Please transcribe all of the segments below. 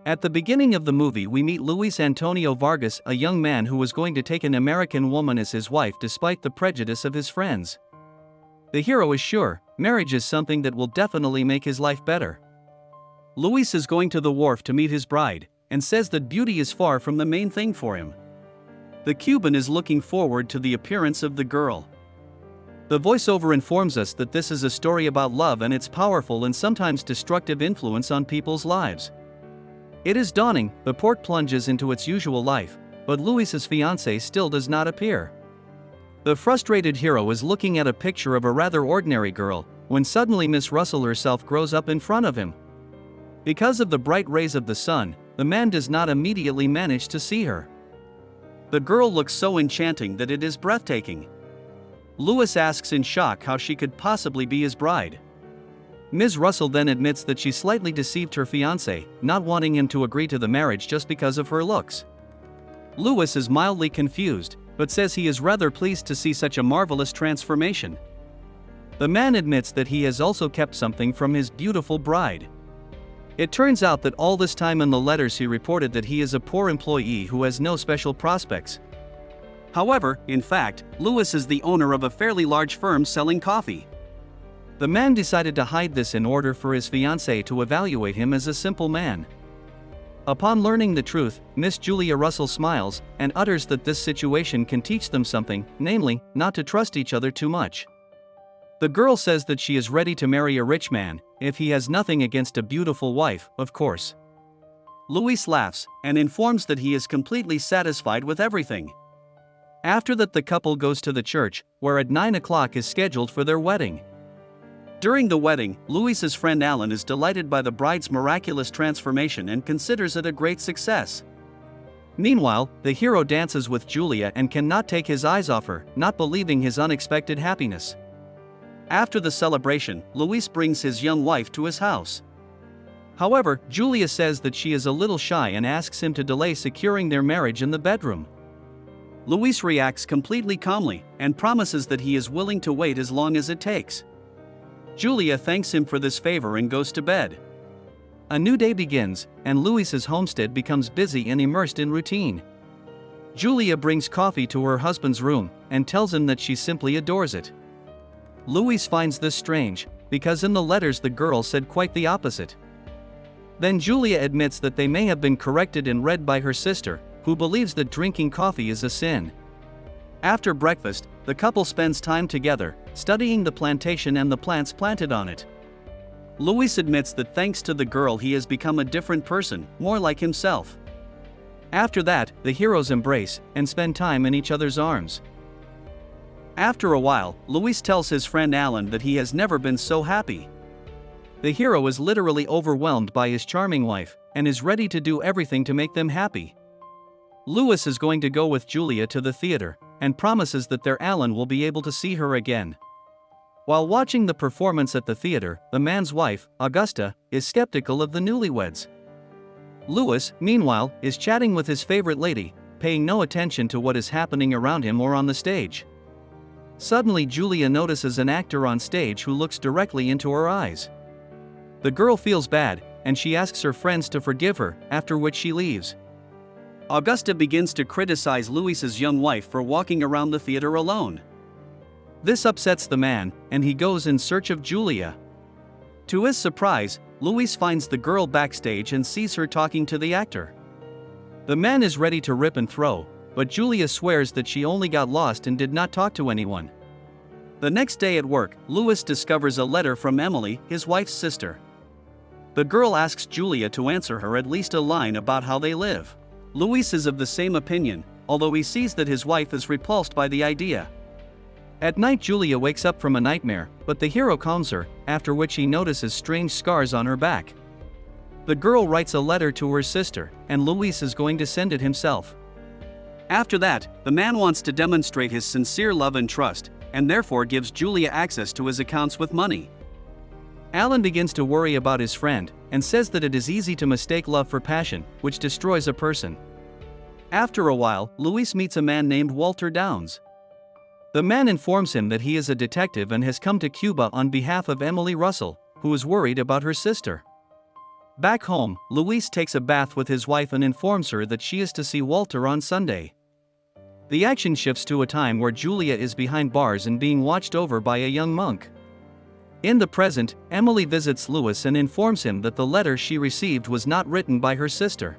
At the beginning of the movie, we meet Luis Antonio Vargas, a young man who was going to take an American woman as his wife despite the prejudice of his friends. The hero is sure marriage is something that will definitely make his life better. Luis is going to the wharf to meet his bride, and says that beauty is far from the main thing for him. The Cuban is looking forward to the appearance of the girl. The voiceover informs us that this is a story about love and its powerful and sometimes destructive influence on people's lives. It is dawning, the port plunges into its usual life, but Luis's fiancée still does not appear. The frustrated hero is looking at a picture of a rather ordinary girl, when suddenly Miss Russell herself grows up in front of him. Because of the bright rays of the sun, the man does not immediately manage to see her. The girl looks so enchanting that it is breathtaking. Luis asks in shock how she could possibly be his bride. Ms. Russell then admits that she slightly deceived her fiancé, not wanting him to agree to the marriage just because of her looks. Luis is mildly confused, but says he is rather pleased to see such a marvelous transformation. The man admits that he has also kept something from his beautiful bride. It turns out that all this time in the letters he reported that he is a poor employee who has no special prospects. However, in fact, Luis is the owner of a fairly large firm selling coffee. The man decided to hide this in order for his fiancée to evaluate him as a simple man. Upon learning the truth, Miss Julia Russell smiles and utters that this situation can teach them something, namely, not to trust each other too much. The girl says that she is ready to marry a rich man, if he has nothing against a beautiful wife, of course. Luis laughs and informs that he is completely satisfied with everything. After that, the couple goes to the church, where at 9 o'clock is scheduled for their wedding. During the wedding, Luis's friend Alan is delighted by the bride's miraculous transformation and considers it a great success. Meanwhile, the hero dances with Julia and cannot take his eyes off her, not believing his unexpected happiness. After the celebration, Luis brings his young wife to his house. However, Julia says that she is a little shy and asks him to delay securing their marriage in the bedroom. Luis reacts completely calmly and promises that he is willing to wait as long as it takes. Julia thanks him for this favor and goes to bed. A new day begins, and Luis's homestead becomes busy and immersed in routine. Julia brings coffee to her husband's room and tells him that she simply adores it. Luis finds this strange, because in the letters the girl said quite the opposite. Then Julia admits that they may have been corrected and read by her sister, who believes that drinking coffee is a sin. After breakfast, the couple spends time together, studying the plantation and the plants planted on it. Luis admits that thanks to the girl he has become a different person, more like himself. After that, the heroes embrace and spend time in each other's arms. After a while, Luis tells his friend Alan that he has never been so happy. The hero is literally overwhelmed by his charming wife, and is ready to do everything to make them happy. Luis is going to go with Julia to the theater, and promises that their Alan will be able to see her again. While watching the performance at the theater, the man's wife, Augusta, is skeptical of the newlyweds. Luis, meanwhile, is chatting with his favorite lady, paying no attention to what is happening around him or on the stage. Suddenly, Julia notices an actor on stage who looks directly into her eyes. The girl feels bad, and she asks her friends to forgive her, after which she leaves. Augusta begins to criticize Luis's young wife for walking around the theater alone. This upsets the man, and he goes in search of Julia. To his surprise, Luis finds the girl backstage and sees her talking to the actor. The man is ready to rip and throw, but Julia swears that she only got lost and did not talk to anyone. The next day at work, Luis discovers a letter from Emily, his wife's sister. The girl asks Julia to answer her at least a line about how they live. Luis is of the same opinion, although he sees that his wife is repulsed by the idea. At night, Julia wakes up from a nightmare, but the hero calms her, after which he notices strange scars on her back. The girl writes a letter to her sister, and Luis is going to send it himself. After that, the man wants to demonstrate his sincere love and trust, and therefore gives Julia access to his accounts with money. Alan begins to worry about his friend, and says that it is easy to mistake love for passion, which destroys a person. After a while, Luis meets a man named Walter Downs. The man informs him that he is a detective and has come to Cuba on behalf of Emily Russell, who is worried about her sister. Back home, Luis takes a bath with his wife and informs her that she is to see Walter on Sunday. The action shifts to a time where Julia is behind bars and being watched over by a young monk. In the present, Emily visits Luis and informs him that the letter she received was not written by her sister.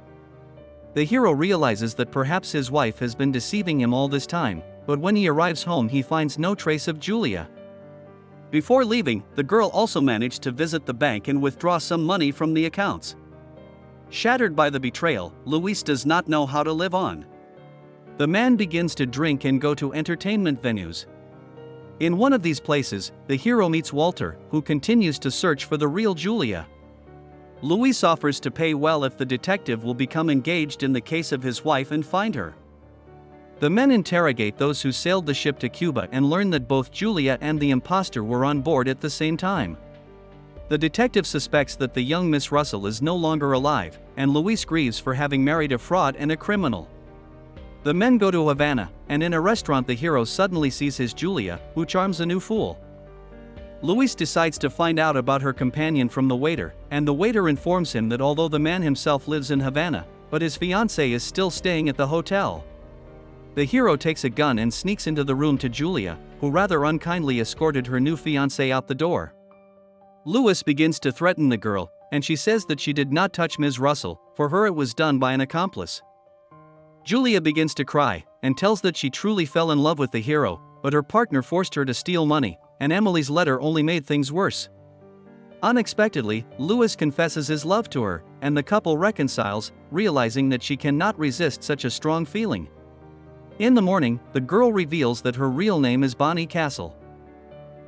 The hero realizes that perhaps his wife has been deceiving him all this time, but when he arrives home he finds no trace of Julia. Before leaving, the girl also managed to visit the bank and withdraw some money from the accounts. Shattered by the betrayal, Luis does not know how to live on. The man begins to drink and go to entertainment venues. In one of these places, the hero meets Walter, who continues to search for the real Julia. Luis offers to pay well if the detective will become engaged in the case of his wife and find her. The men interrogate those who sailed the ship to Cuba and learn that both Julia and the imposter were on board at the same time. The detective suspects that the young Miss Russell is no longer alive, and Luis grieves for having married a fraud and a criminal. The men go to Havana, and in a restaurant the hero suddenly sees his Julia, who charms a new fool. Luis decides to find out about her companion from the waiter, and the waiter informs him that although the man himself lives in Havana, but his fiancée is still staying at the hotel. The hero takes a gun and sneaks into the room to Julia, who rather unkindly escorted her new fiancé out the door. Luis begins to threaten the girl, and she says that she did not touch Ms. Russell, for her it was done by an accomplice. Julia begins to cry, and tells that she truly fell in love with the hero, but her partner forced her to steal money, and Emily's letter only made things worse. Unexpectedly, Luis confesses his love to her, and the couple reconciles, realizing that she cannot resist such a strong feeling. In the morning, the girl reveals that her real name is Bonnie Castle.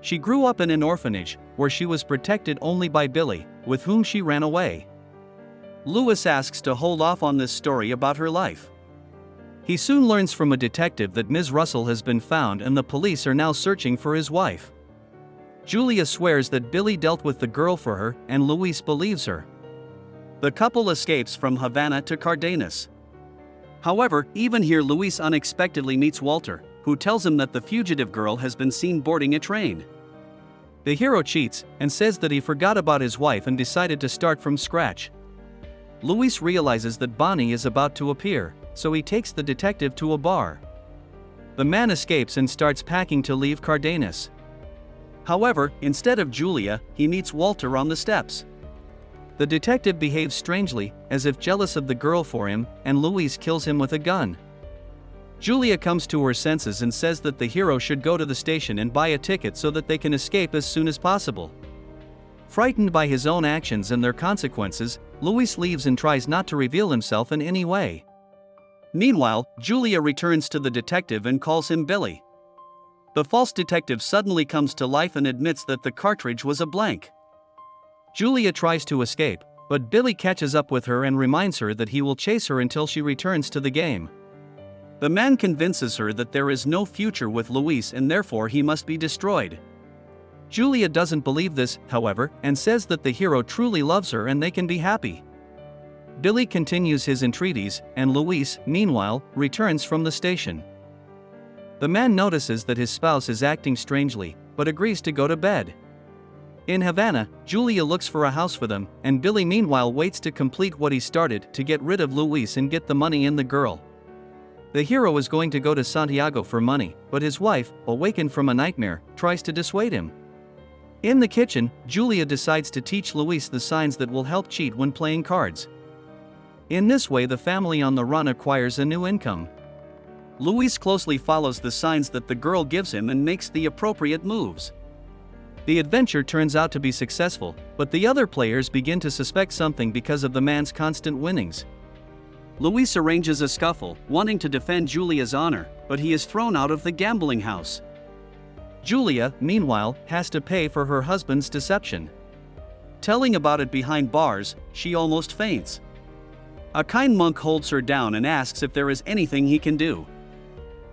She grew up in an orphanage, where she was protected only by Billy, with whom she ran away. Luis asks to hold off on this story about her life. He soon learns from a detective that Ms. Russell has been found and the police are now searching for his wife. Julia swears that Billy dealt with the girl for her, and Luis believes her. The couple escapes from Havana to Cardenas. However, even here Luis unexpectedly meets Walter, who tells him that the fugitive girl has been seen boarding a train. The hero cheats, and says that he forgot about his wife and decided to start from scratch. Luis realizes that Bonnie is about to appear, so he takes the detective to a bar. The man escapes and starts packing to leave Cardenas. However, instead of Julia, he meets Walter on the steps. The detective behaves strangely, as if jealous of the girl for him, and Luis kills him with a gun. Julia comes to her senses and says that the hero should go to the station and buy a ticket so that they can escape as soon as possible. Frightened by his own actions and their consequences, Luis leaves and tries not to reveal himself in any way. Meanwhile, Julia returns to the detective and calls him Billy. The false detective suddenly comes to life and admits that the cartridge was a blank. Julia tries to escape, but Billy catches up with her and reminds her that he will chase her until she returns to the game. The man convinces her that there is no future with Luis and therefore he must be destroyed. Julia doesn't believe this, however, and says that the hero truly loves her and they can be happy. Billy continues his entreaties, and Luis, meanwhile, returns from the station. The man notices that his spouse is acting strangely, but agrees to go to bed. In Havana, Julia looks for a house for them, and Billy meanwhile waits to complete what he started to get rid of Luis and get the money and the girl. The hero is going to go to Santiago for money, but his wife, awakened from a nightmare, tries to dissuade him. In the kitchen, Julia decides to teach Luis the signs that will help cheat when playing cards. In this way the family on the run acquires a new income. Luis closely follows the signs that the girl gives him and makes the appropriate moves. The adventure turns out to be successful, but the other players begin to suspect something because of the man's constant winnings. Luis arranges a scuffle, wanting to defend Julia's honor, but he is thrown out of the gambling house. Julia, meanwhile, has to pay for her husband's deception. Telling about it behind bars, she almost faints. A kind monk holds her down and asks if there is anything he can do.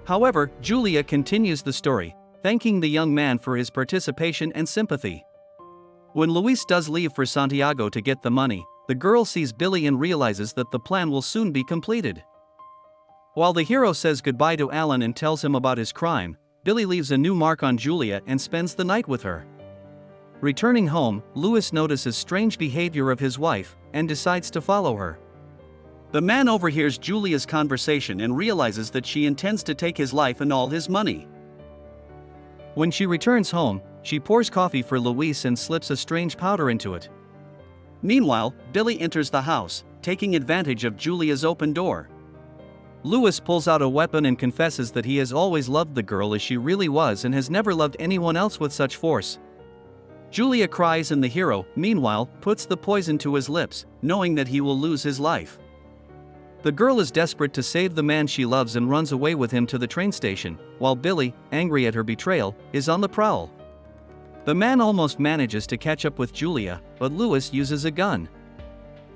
However, Julia continues the story, thanking the young man for his participation and sympathy. When Luis does leave for Santiago to get the money, the girl sees Billy and realizes that the plan will soon be completed. While the hero says goodbye to Alan and tells him about his crime, Billy leaves a new mark on Julia and spends the night with her. Returning home, Luis notices strange behavior of his wife, and decides to follow her. The man overhears Julia's conversation and realizes that she intends to take his life and all his money. When she returns home, she pours coffee for Luis and slips a strange powder into it. Meanwhile, Billy enters the house, taking advantage of Julia's open door. Luis pulls out a weapon and confesses that he has always loved the girl as she really was and has never loved anyone else with such force. Julia cries and the hero, meanwhile, puts the poison to his lips, knowing that he will lose his life. The girl is desperate to save the man she loves and runs away with him to the train station, while Billy, angry at her betrayal, is on the prowl. The man almost manages to catch up with Julia, but Luis uses a gun.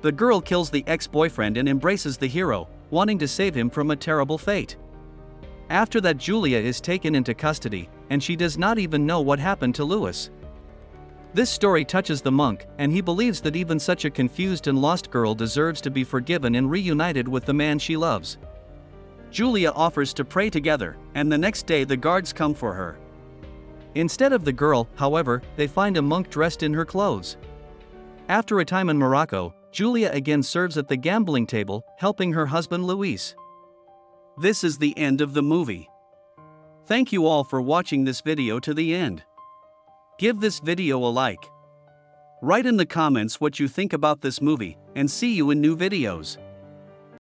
The girl kills the ex-boyfriend and embraces the hero, wanting to save him from a terrible fate. After that, Julia is taken into custody, and she does not even know what happened to Luis. This story touches the monk, and he believes that even such a confused and lost girl deserves to be forgiven and reunited with the man she loves. Julia offers to pray together, and the next day the guards come for her. Instead of the girl, however, they find a monk dressed in her clothes. After a time in Morocco, Julia again serves at the gambling table, helping her husband Luis. This is the end of the movie. Thank you all for watching this video to the end. Give this video a like. Write in the comments what you think about this movie, and see you in new videos.